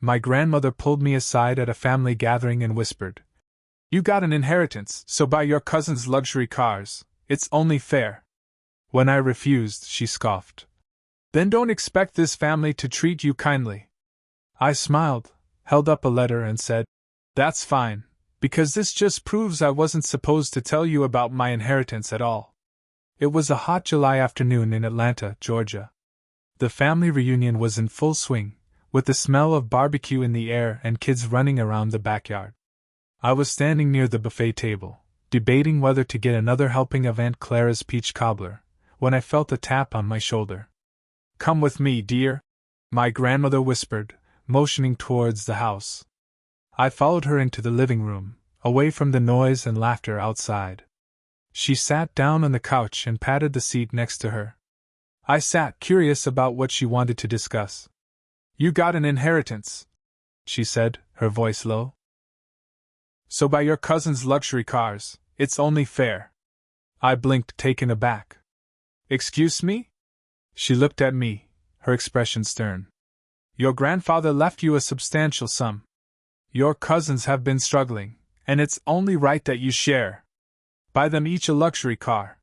My grandmother pulled me aside at a family gathering and whispered, "You got an inheritance, so buy your cousin's luxury cars. It's only fair." When I refused, she scoffed, "Then don't expect this family to treat you kindly." I smiled, held up a letter, and said, "That's fine, because this just proves I wasn't supposed to tell you about my inheritance at all." It was a hot July afternoon in Atlanta, Georgia. The family reunion was in full swing, with the smell of barbecue in the air and kids running around the backyard. I was standing near the buffet table, debating whether to get another helping of Aunt Clara's peach cobbler, when I felt a tap on my shoulder. "Come with me, dear," my grandmother whispered, motioning towards the house. I followed her into the living room, away from the noise and laughter outside. She sat down on the couch and patted the seat next to her. I sat, curious about what she wanted to discuss. "You got an inheritance," she said, her voice low. "So buy your cousin's luxury cars. It's only fair." I blinked, taken aback. "Excuse me?" She looked at me, her expression stern. "Your grandfather left you a substantial sum. Your cousins have been struggling, and it's only right that you share. Buy them each a luxury car."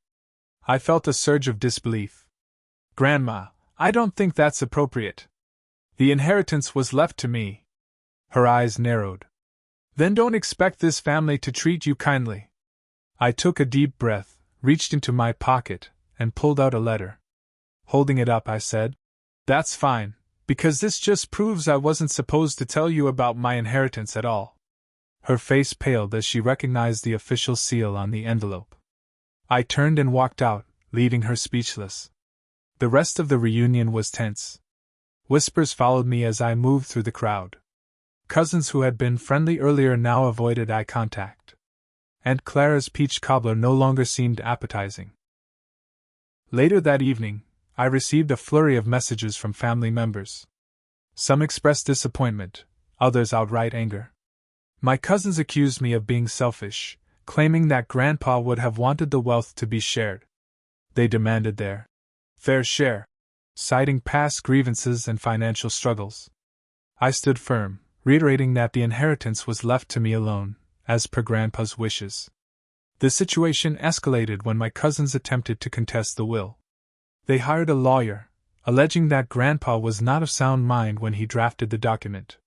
I felt a surge of disbelief. "Grandma, I don't think that's appropriate. The inheritance was left to me." Her eyes narrowed. "Then don't expect this family to treat you kindly." I took a deep breath, reached into my pocket, and pulled out a letter. Holding it up, I said, "That's fine, because this just proves I wasn't supposed to tell you about my inheritance at all." Her face paled as she recognized the official seal on the envelope. I turned and walked out, leaving her speechless. The rest of the reunion was tense. Whispers followed me as I moved through the crowd. Cousins who had been friendly earlier now avoided eye contact. Aunt Clara's peach cobbler no longer seemed appetizing. Later that evening, I received a flurry of messages from family members. Some expressed disappointment, others outright anger. My cousins accused me of being selfish, claiming that Grandpa would have wanted the wealth to be shared. They demanded their fair share, citing past grievances and financial struggles. I stood firm, reiterating that the inheritance was left to me alone, as per Grandpa's wishes. The situation escalated when my cousins attempted to contest the will. They hired a lawyer, alleging that Grandpa was not of sound mind when he drafted the document.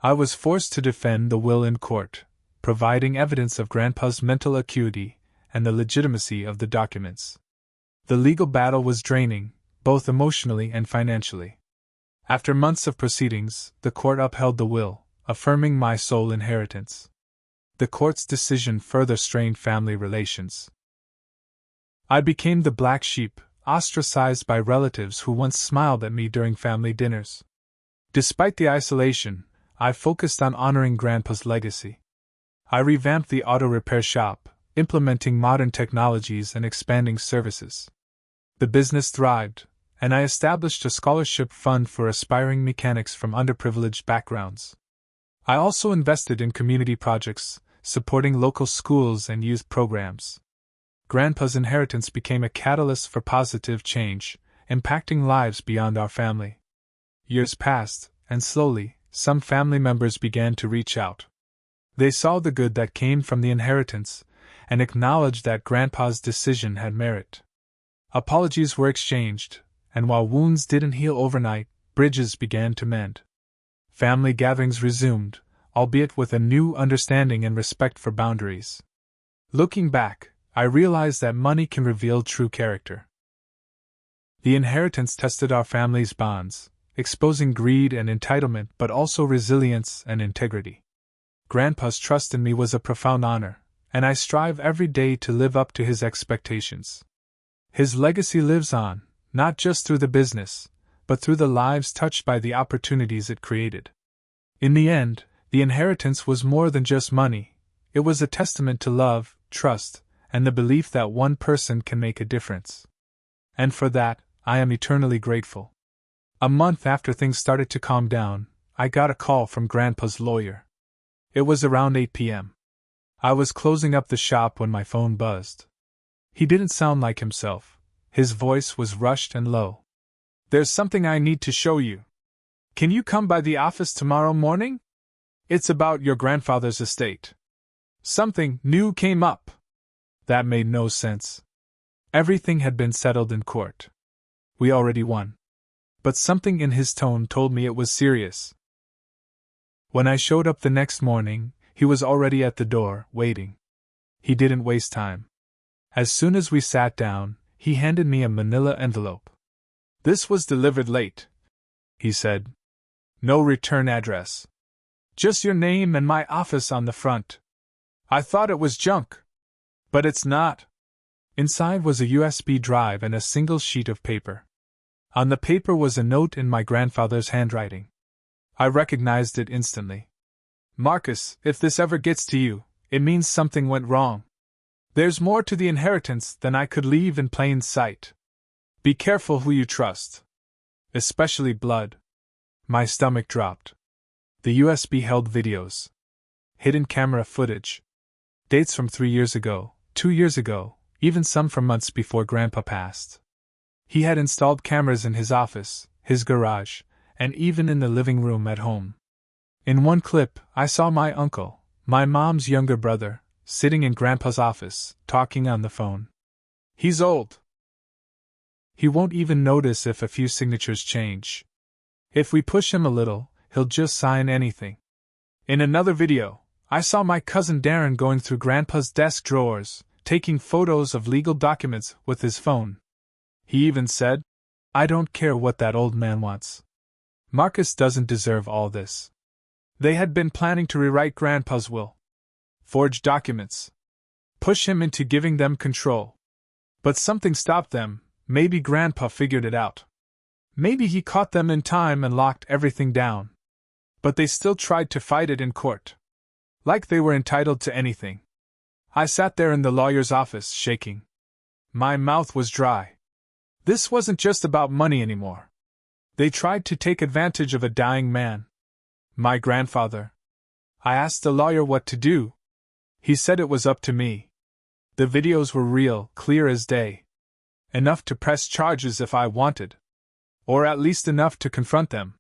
I was forced to defend the will in court, providing evidence of Grandpa's mental acuity and the legitimacy of the documents. The legal battle was draining, both emotionally and financially. After months of proceedings, the court upheld the will, affirming my sole inheritance. The court's decision further strained family relations. I became the black sheep, ostracized by relatives who once smiled at me during family dinners. Despite the isolation, I focused on honoring Grandpa's legacy. I revamped the auto repair shop, implementing modern technologies and expanding services. The business thrived, and I established a scholarship fund for aspiring mechanics from underprivileged backgrounds. I also invested in community projects, supporting local schools and youth programs. Grandpa's inheritance became a catalyst for positive change, impacting lives beyond our family. Years passed, and slowly, some family members began to reach out. They saw the good that came from the inheritance, and acknowledged that Grandpa's decision had merit. Apologies were exchanged, and while wounds didn't heal overnight, bridges began to mend. Family gatherings resumed, albeit with a new understanding and respect for boundaries. Looking back, I realized that money can reveal true character. The inheritance tested our family's bonds, exposing greed and entitlement but also resilience and integrity. Grandpa's trust in me was a profound honor, and I strive every day to live up to his expectations. His legacy lives on, not just through the business, but through the lives touched by the opportunities it created. In the end, the inheritance was more than just money. It was a testament to love, trust, and the belief that one person can make a difference. And for that, I am eternally grateful. A month after things started to calm down, I got a call from Grandpa's lawyer. It was around 8 p.m. I was closing up the shop when my phone buzzed. He didn't sound like himself. His voice was rushed and low. "There's something I need to show you." Can you come by the office tomorrow morning? It's about your grandfather's estate. Something new came up. That made no sense. Everything had been settled in court. We already won. But something in his tone told me it was serious. When I showed up the next morning, he was already at the door, waiting. He didn't waste time. As soon as we sat down, he handed me a manila envelope. This was delivered late, he said. No return address. Just your name and my office on the front. I thought it was junk. But it's not. Inside was a USB drive and a single sheet of paper. On the paper was a note in my grandfather's handwriting. I recognized it instantly. Marcus, if this ever gets to you, it means something went wrong. There's more to the inheritance than I could leave in plain sight. Be careful who you trust. Especially blood. My stomach dropped. The USB held videos. Hidden camera footage. Dates from 3 years ago, 2 years ago, even some from months before Grandpa passed. He had installed cameras in his office, his garage, and even in the living room at home. In one clip, I saw my uncle, my mom's younger brother, sitting in Grandpa's office, talking on the phone. He's old. He won't even notice if a few signatures change. If we push him a little, he'll just sign anything. In another video, I saw my cousin Darren going through Grandpa's desk drawers, taking photos of legal documents with his phone. He even said, I don't care what that old man wants. Marcus doesn't deserve all this. They had been planning to rewrite Grandpa's will. Forge documents. Push him into giving them control. But something stopped them. Maybe Grandpa figured it out. Maybe he caught them in time and locked everything down. But they still tried to fight it in court. Like they were entitled to anything. I sat there in the lawyer's office, shaking. My mouth was dry. This wasn't just about money anymore. They tried to take advantage of a dying man. My grandfather. I asked the lawyer what to do. He said it was up to me. The videos were real, clear as day. Enough to press charges if I wanted. Or at least enough to confront them.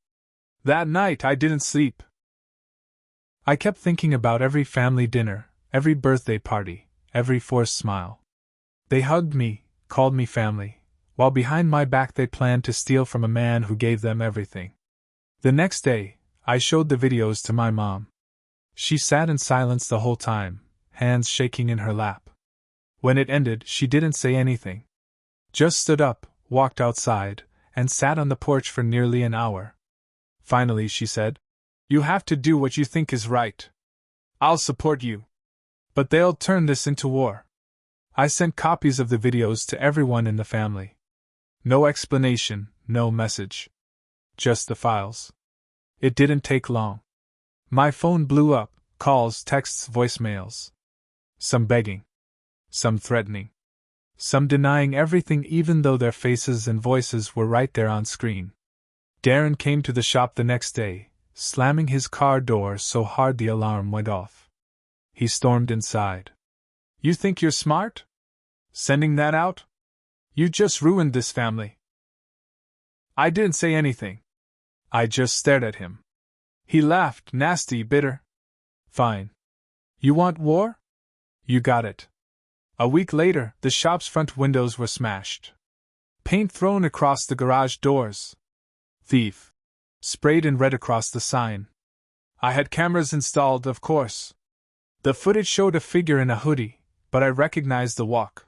That night I didn't sleep. I kept thinking about every family dinner, every birthday party, every forced smile. They hugged me, called me family, while behind my back they planned to steal from a man who gave them everything. The next day, I showed the videos to my mom. She sat in silence the whole time, hands shaking in her lap. When it ended, she didn't say anything. Just stood up, walked outside, and sat on the porch for nearly an hour. Finally, she said, You have to do what you think is right. I'll support you. But they'll turn this into war. I sent copies of the videos to everyone in the family. No explanation, no message. Just the files. It didn't take long. My phone blew up, calls, texts, voicemails. Some begging. Some threatening. Some denying everything even though their faces and voices were right there on screen. Darren came to the shop the next day, slamming his car door so hard the alarm went off. He stormed inside. You think you're smart? Sending that out? You just ruined this family. I didn't say anything. I just stared at him. He laughed, nasty, bitter. Fine. You want war? You got it. A week later, the shop's front windows were smashed. Paint thrown across the garage doors. Thief. Sprayed in red across the sign. I had cameras installed, of course. The footage showed a figure in a hoodie, but I recognized the walk.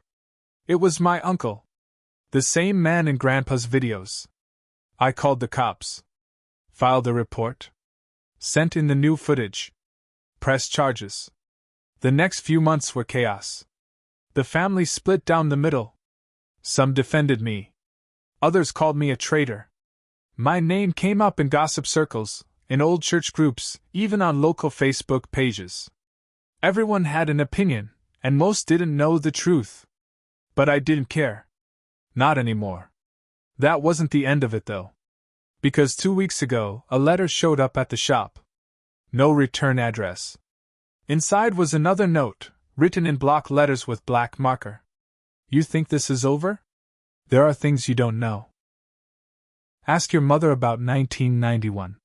It was my uncle. The same man in Grandpa's videos. I called the cops. Filed a report. Sent in the new footage. Pressed charges. The next few months were chaos. The family split down the middle. Some defended me. Others called me a traitor. My name came up in gossip circles, in old church groups, even on local Facebook pages. Everyone had an opinion, and most didn't know the truth. But I didn't care. Not anymore. That wasn't the end of it, though. Because 2 weeks ago, a letter showed up at the shop. No return address. Inside was another note, written in block letters with black marker. You think this is over? There are things you don't know. Ask your mother about 1991.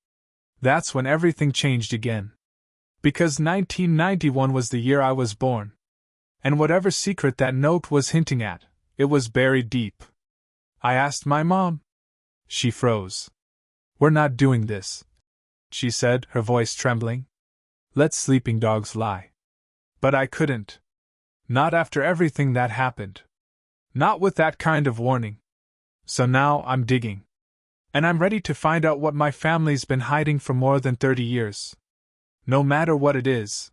That's when everything changed again. Because 1991 was the year I was born. And whatever secret that note was hinting at, it was buried deep. I asked my mom. She froze. We're not doing this, she said, her voice trembling. Let sleeping dogs lie. But I couldn't. Not after everything that happened. Not with that kind of warning. So now I'm digging. And I'm ready to find out what my family's been hiding for more than 30 years. No matter what it is.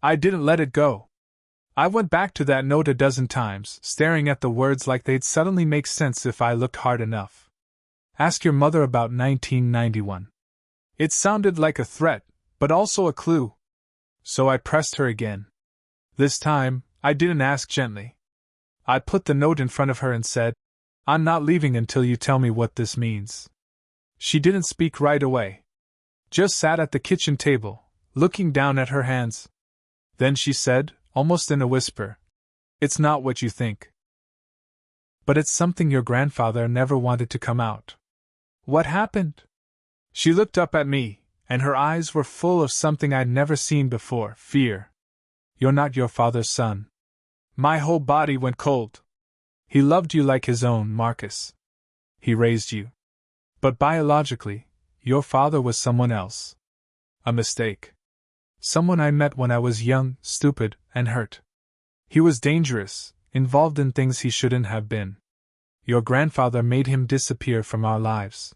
I didn't let it go. I went back to that note a dozen times, staring at the words like they'd suddenly make sense if I looked hard enough. Ask your mother about 1991. It sounded like a threat, but also a clue. So I pressed her again. This time, I didn't ask gently. I put the note in front of her and said, I'm not leaving until you tell me what this means. She didn't speak right away. Just sat at the kitchen table, looking down at her hands. Then she said, almost in a whisper, It's not what you think. But it's something your grandfather never wanted to come out. What happened? She looked up at me, and her eyes were full of something I'd never seen before, fear. You're not your father's son. My whole body went cold. He loved you like his own, Marcus. He raised you. But biologically, your father was someone else. A mistake. Someone I met when I was young, stupid, and hurt. He was dangerous, involved in things he shouldn't have been. Your grandfather made him disappear from our lives.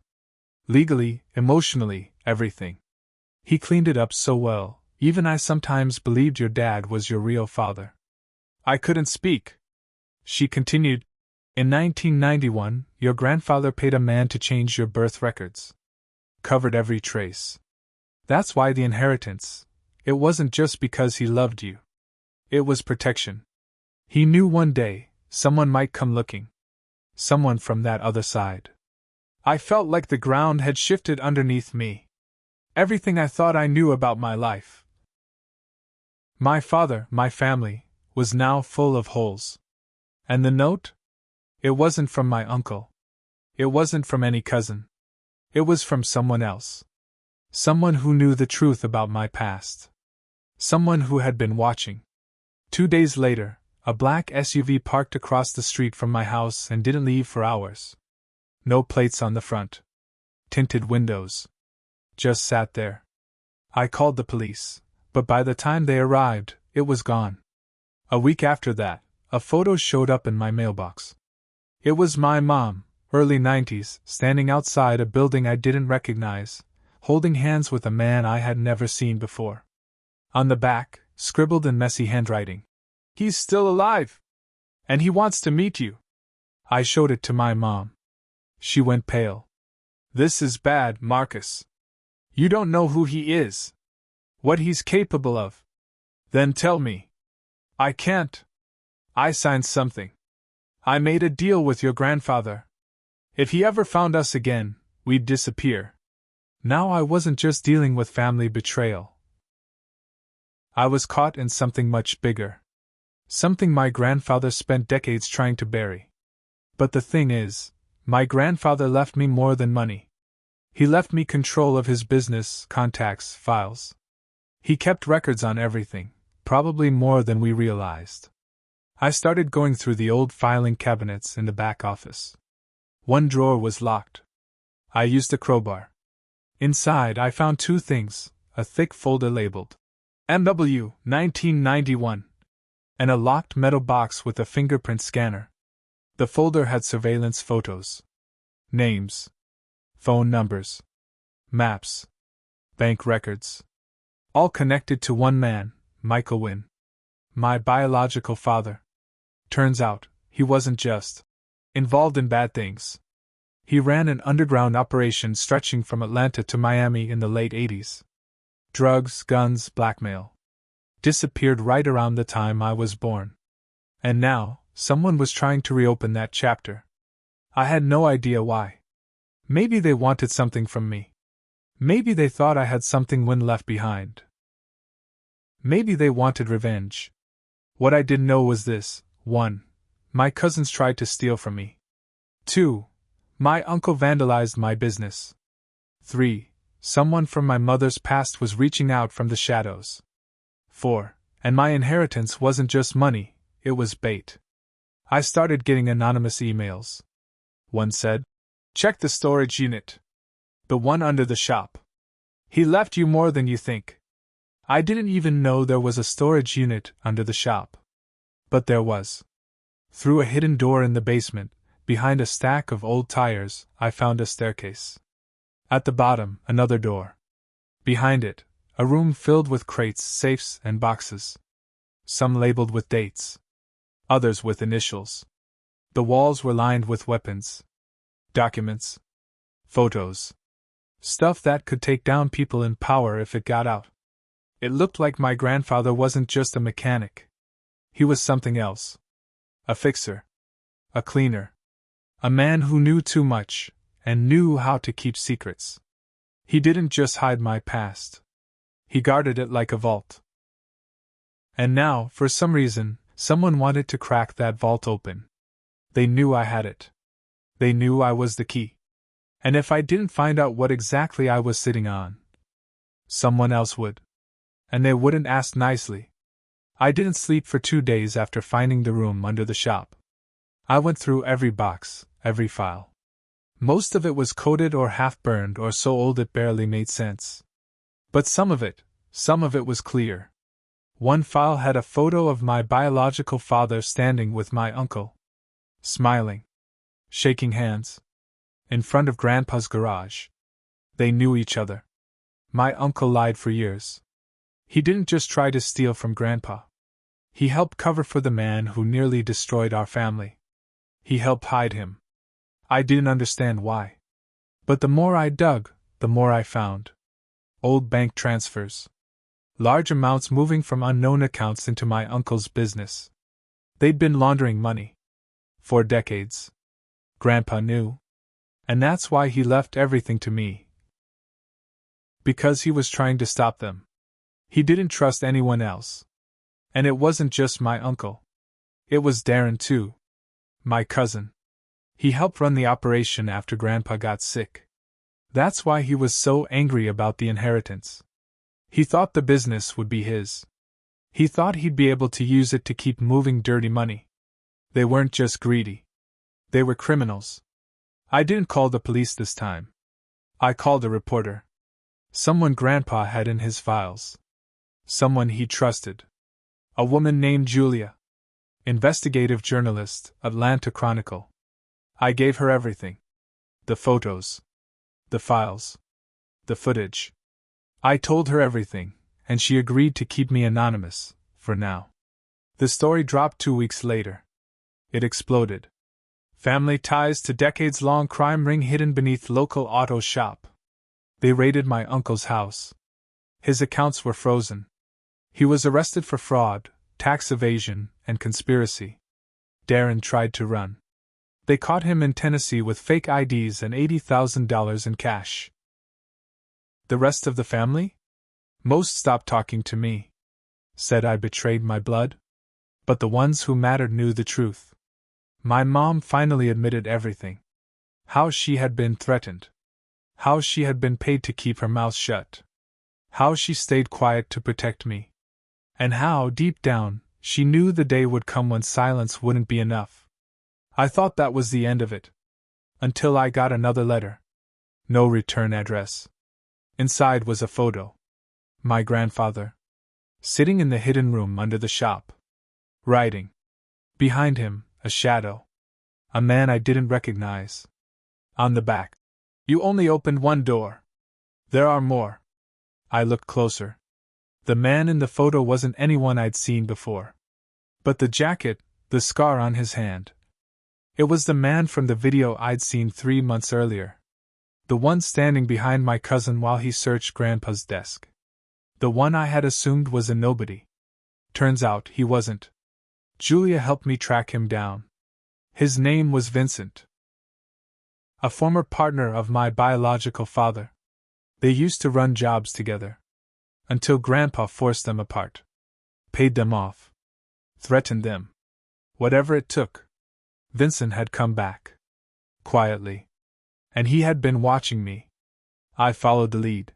Legally, emotionally, everything. He cleaned it up so well, even I sometimes believed your dad was your real father. I couldn't speak. She continued, In 1991, your grandfather paid a man to change your birth records. Covered every trace. That's why the inheritance. It wasn't just because he loved you. It was protection. He knew one day, someone might come looking. Someone from that other side. I felt like the ground had shifted underneath me. Everything I thought I knew about my life. My father, my family, was now full of holes. And the note? It wasn't from my uncle. It wasn't from any cousin. It was from someone else. Someone who knew the truth about my past. Someone who had been watching. 2 days later, a black SUV parked across the street from my house and didn't leave for hours. No plates on the front. Tinted windows. Just sat there. I called the police, but by the time they arrived, it was gone. A week after that, a photo showed up in my mailbox. It was my mom, early 90s, standing outside a building I didn't recognize, holding hands with a man I had never seen before. On the back, scribbled in messy handwriting, He's still alive! And he wants to meet you. I showed it to my mom. She went pale. This is bad, Marcus. You don't know who he is. What he's capable of. Then tell me. I can't. I signed something. I made a deal with your grandfather. If he ever found us again, we'd disappear. Now I wasn't just dealing with family betrayal. I was caught in something much bigger. Something my grandfather spent decades trying to bury. But the thing is, my grandfather left me more than money. He left me control of his business, contacts, files. He kept records on everything, probably more than we realized. I started going through the old filing cabinets in the back office. One drawer was locked. I used a crowbar. Inside I found 2 things, a thick folder labeled MW 1991 and a locked metal box with a fingerprint scanner. The folder had surveillance photos. Names. Phone numbers. Maps. Bank records. All connected to one man, Michael Wynne. My biological father. Turns out, he wasn't just involved in bad things. He ran an underground operation stretching from Atlanta to Miami in the late 80s. Drugs, guns, blackmail. Disappeared right around the time I was born. And now, someone was trying to reopen that chapter. I had no idea why. Maybe they wanted something from me. Maybe they thought I had something Wynne left behind. Maybe they wanted revenge. What I didn't know was this: 1. My cousins tried to steal from me. 2. My uncle vandalized my business. 3. Someone from my mother's past was reaching out from the shadows. 4. And my inheritance wasn't just money, it was bait. I started getting anonymous emails. One said, "Check the storage unit. The one under the shop. He left you more than you think." I didn't even know there was a storage unit under the shop. But there was. Through a hidden door in the basement, behind a stack of old tires, I found a staircase. At the bottom, another door. Behind it, a room filled with crates, safes, and boxes. Some labeled with dates. Others with initials. The walls were lined with weapons. Documents. Photos. Stuff that could take down people in power if it got out. It looked like my grandfather wasn't just a mechanic. He was something else. A fixer. A cleaner. A man who knew too much, and knew how to keep secrets. He didn't just hide my past. He guarded it like a vault. And now, for some reason, someone wanted to crack that vault open. They knew I had it. They knew I was the key. And if I didn't find out what exactly I was sitting on, someone else would. And they wouldn't ask nicely. I didn't sleep for 2 days after finding the room under the shop. I went through every box, every file. Most of it was coded or half-burned or so old it barely made sense. But some of it was clear. One file had a photo of my biological father standing with my uncle. Smiling. Shaking hands. In front of Grandpa's garage. They knew each other. My uncle lied for years. He didn't just try to steal from Grandpa. He helped cover for the man who nearly destroyed our family. He helped hide him. I didn't understand why. But the more I dug, the more I found. Old bank transfers. Large amounts moving from unknown accounts into my uncle's business. They'd been laundering money. For decades. Grandpa knew. And that's why he left everything to me. Because he was trying to stop them. He didn't trust anyone else. And it wasn't just my uncle. It was Darren too. My cousin. He helped run the operation after Grandpa got sick. That's why he was so angry about the inheritance. He thought the business would be his. He thought he'd be able to use it to keep moving dirty money. They weren't just greedy. They were criminals. I didn't call the police this time. I called a reporter. Someone Grandpa had in his files. Someone he trusted. A woman named Julia. Investigative journalist, Atlanta Chronicle. I gave her everything. The photos. The files. The footage. I told her everything, and she agreed to keep me anonymous, for now. The story dropped 2 weeks later. It exploded. Family ties to decades-long crime ring hidden beneath local auto shop. They raided my uncle's house. His accounts were frozen. He was arrested for fraud, tax evasion, and conspiracy. Darren tried to run. They caught him in Tennessee with fake IDs and $80,000 in cash. The rest of the family? Most stopped talking to me. Said I betrayed my blood. But the ones who mattered knew the truth. My mom finally admitted everything. How she had been threatened. How she had been paid to keep her mouth shut. How she stayed quiet to protect me. And how, deep down, she knew the day would come when silence wouldn't be enough. I thought that was the end of it. Until I got another letter. No return address. Inside was a photo. My grandfather. Sitting in the hidden room under the shop. Writing. Behind him, a shadow. A man I didn't recognize. On the back. You only opened one door. There are more. I looked closer. The man in the photo wasn't anyone I'd seen before. But the jacket, the scar on his hand. It was the man from the video I'd seen 3 months earlier. The one standing behind my cousin while he searched Grandpa's desk. The one I had assumed was a nobody. Turns out he wasn't. Julia helped me track him down. His name was Vincent. A former partner of my biological father. They used to run jobs together. Until Grandpa forced them apart. Paid them off. Threatened them. Whatever it took. Vincent had come back. Quietly. And he had been watching me. I followed the lead.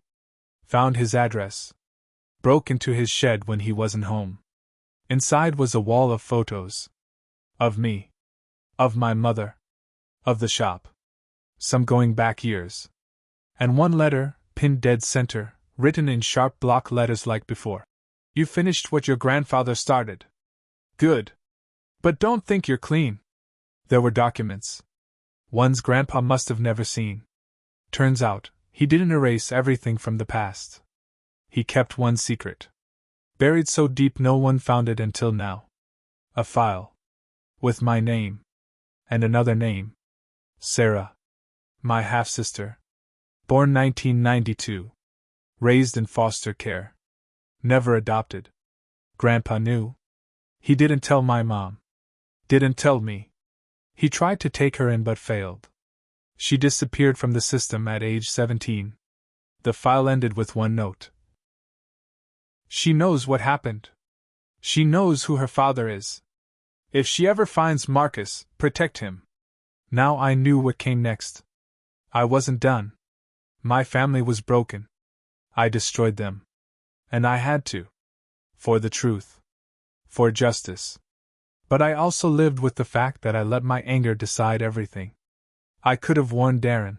Found his address. Broke into his shed when he wasn't home. Inside was a wall of photos. Of me. Of my mother. Of the shop. Some going back years. And one letter, pinned dead center, written in sharp block letters like before. You finished what your grandfather started. Good. But don't think you're clean. There were documents. Ones Grandpa must have never seen. Turns out, he didn't erase everything from the past. He kept one secret. Buried so deep no one found it until now. A file. With my name. And another name. Sarah. My half-sister. Born 1992. Raised in foster care. Never adopted. Grandpa knew. He didn't tell my mom. Didn't tell me. He tried to take her in but failed. She disappeared from the system at age 17. The file ended with one note. She knows what happened. She knows who her father is. If she ever finds Marcus, protect him. Now I knew what came next. I wasn't done. My family was broken. I destroyed them. And I had to. For the truth. For justice. But I also lived with the fact that I let my anger decide everything. I could have warned Darren.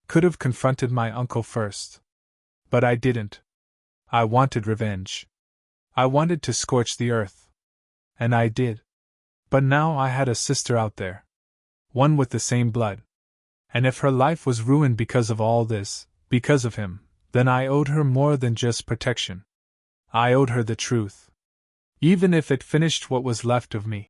Could have confronted my uncle first. But I didn't. I wanted revenge. I wanted to scorch the earth. And I did. But now I had a sister out there. One with the same blood. And if her life was ruined because of all this, because of him, then I owed her more than just protection. I owed her the truth. Even if it finished what was left of me.